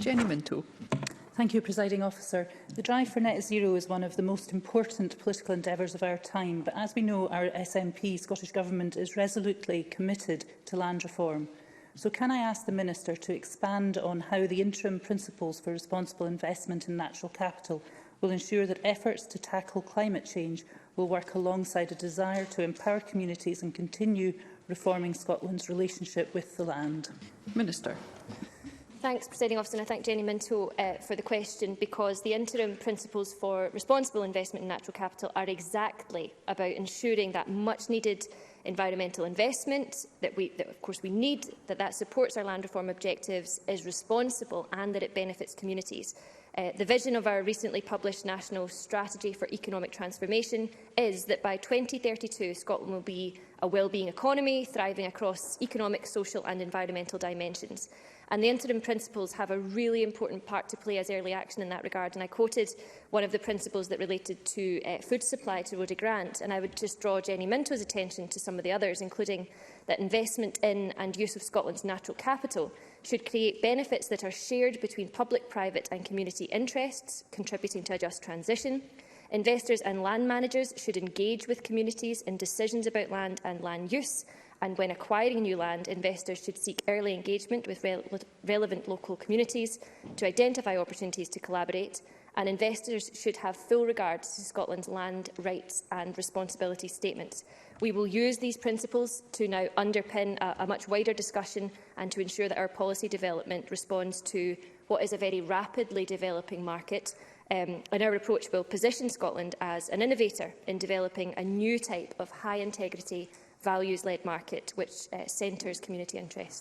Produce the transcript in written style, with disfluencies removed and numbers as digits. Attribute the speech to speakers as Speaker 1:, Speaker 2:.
Speaker 1: Jenni Minto.
Speaker 2: Thank you, Presiding Officer. The drive for net zero is one of the most important political endeavours of our time, but as we know, our SNP, Scottish Government, is resolutely committed to land reform. So can I ask the Minister to expand on how the interim principles for responsible investment in natural capital will ensure that efforts to tackle climate change will work alongside a desire to empower communities and continue reforming Scotland's relationship with the land?
Speaker 1: Minister.
Speaker 3: Thanks, Presiding Officer, and I thank Jenni Minto for the question, because the interim principles for responsible investment in natural capital are exactly about ensuring that much-needed environmental investment that of course we need, that supports our land reform objectives, is responsible and that it benefits communities. The vision of our recently published National Strategy for Economic Transformation is that by 2032 Scotland will be a wellbeing economy, thriving across economic, social and environmental dimensions. And the interim principles have a really important part to play as early action in that regard. And I quoted one of the principles that related to food supply to Rhoda Grant, and I would just draw Jenni Minto's attention to some of the others, including that investment in and use of Scotland's natural capital should create benefits that are shared between public, private and community interests, contributing to a just transition. Investors and land managers should engage with communities in decisions about land and land use, and when acquiring new land, investors should seek early engagement with relevant local communities to identify opportunities to collaborate, and investors should have full regard to Scotland's land rights and responsibility statements. We will use these principles to now underpin a much wider discussion and to ensure that our policy development responds to what is a very rapidly developing market. And our approach will position Scotland as an innovator in developing a new type of high-integrity, values-led market which centres community interests.